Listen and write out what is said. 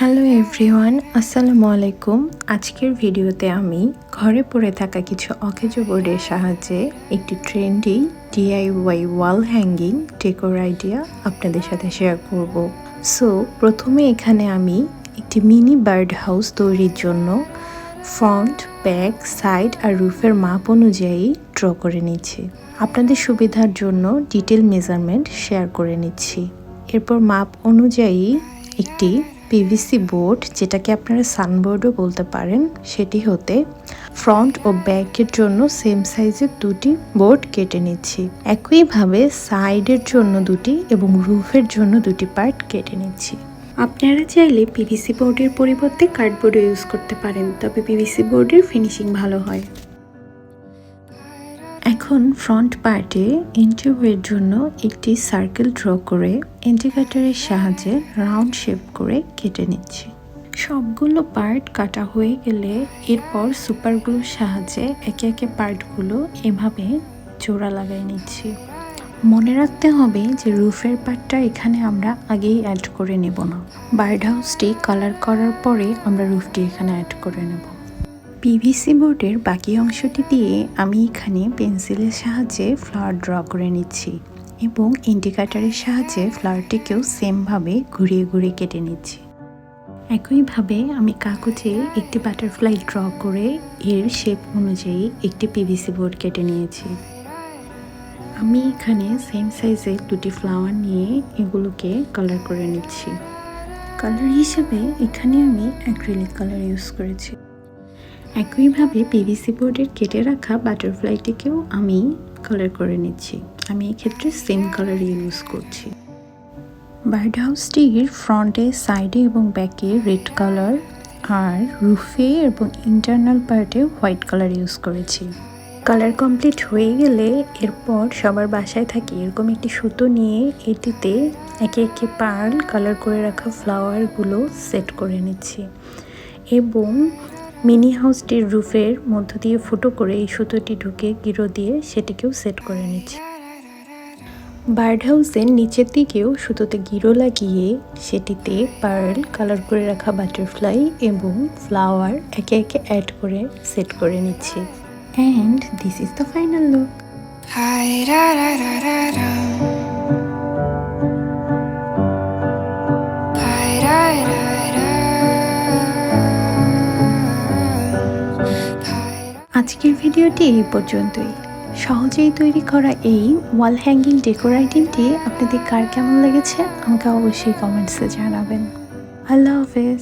Hello everyone, আসসালামু আলাইকুম। আজকের ভিডিওতে আমি ঘরে পড়ে থাকা কিছু অকেজো বোর্ডের সাহায্যে একটি trendy DIY wall hanging decor idea আপনাদের সাথে শেয়ার করব। সো প্রথমে এখানে আমি একটি মিনি বার্ড হাউস তৈরির জন্য ফ্রন্ট, ব্যাক, সাইড আর রুফের মাপ অনুযায়ী ড্র করে নিচ্ছি। আপনাদের সুবিধার জন্য ডিটেল মেজারমেন্ট শেয়ার করে নিচ্ছি। এরপর মাপ অনুযায়ী একটি পিভিসি বোর্ড, যেটাকে আপনারা সানবোর্ডও বলতে পারেন, সেটি হতে ফ্রন্ট ও ব্যাকের জন্য সেম সাইজের দুটি বোর্ড কেটে নিচ্ছি। একইভাবে সাইডের জন্য দুটি এবং রুফের জন্য দুটি পার্ট কেটে নিচ্ছি। আপনারা চাইলে পিভিসি বোর্ডের পরিবর্তে কার্ডবোর্ডও ইউজ করতে পারেন, তবে পিভিসি বোর্ডের ফিনিশিং ভালো হয়। এখন ফ্রন্ট পার্টে ইন্টারভিউয়ের জন্য একটি সার্কেল ড্র করে ইন্ডিকেটরের সাহায্যে রাউন্ড শেপ করে কেটে নিচ্ছি। সবগুলো পার্ট কাটা হয়ে গেলে এরপর সুপার গ্লুর সাহায্যে একে একে পার্টগুলো এভাবে জোড়া লাগাই নিচ্ছি। মনে রাখতে হবে যে রুফের পার্টটা এখানে আমরা আগেই অ্যাড করে নেব না। বার্ড হাউসটি কালার করার পরে আমরা রুফটি এখানে অ্যাড করে নেব। পিভিসি বোর্ডের বাকি অংশটি দিয়ে আমি এখানে পেন্সিলের সাহায্যে ফ্লাওয়ার ড্র করে নিচ্ছি এবং ইন্ডিকেটরের সাহায্যে ফ্লাওয়ারটিকেও সেমভাবে ঘুরিয়ে ঘুরিয়ে কেটে নিচ্ছি। একইভাবে আমি কাগজে একটি বাটারফ্লাই ড্র করে এর শেপ অনুযায়ী একটি পিভিসি বোর্ড কেটে নিয়েছি। আমি এখানে সেম সাইজের দুটি ফ্লাওয়ার নিয়ে এগুলোকে কালার করে নিচ্ছি। কালার হিসেবে এখানে আমি অ্যাক্রিলিক কালার ইউজ করেছি। একইভাবে পিভিসি বোর্ডের কেটে রাখা বাটারফ্লাইটিকেও আমি কালার করে নিচ্ছি। আমি এক্ষেত্রে সেম কালার ইউজ করছি। বার্ড হাউসটির ফ্রন্টে, সাইডে এবং ব্যাকে রেড কালার আর রুফে এবং ইন্টারনাল পার্টে হোয়াইট কালার ইউজ করেছি। কালার কমপ্লিট হয়ে গেলে এরপর সবার বাসায় থাকি এরকম একটি সুতো নিয়ে এটিতে একে একে পার্ল কালার করে রাখা ফ্লাওয়ারগুলো সেট করে নিচ্ছি এবং মিনি হাউসটির রুফের মধ্য দিয়ে ফুটো করে এই সুতোটি ঢুকে গিরো দিয়ে সেটিকেও সেট করে নিচ্ছি। বার্ড হাউসের নিচের দিকেও সুতোতে গিরো লাগিয়ে সেটিতে পার্ল কালার করে রাখা বাটারফ্লাই এবং ফ্লাওয়ার একে একে অ্যাড করে সেট করে নিচ্ছি। And this is the final look. আজকের ভিডিওটি এই পর্যন্তই। সহজেই তৈরি করা এই ওয়াল হ্যাঙ্গিং ডেকোর আইটেমটি আপনাদের কার কেমন লেগেছে আমাকে অবশ্যই কমেন্টসে জানাবেন। আল্লাহ হাফেজ।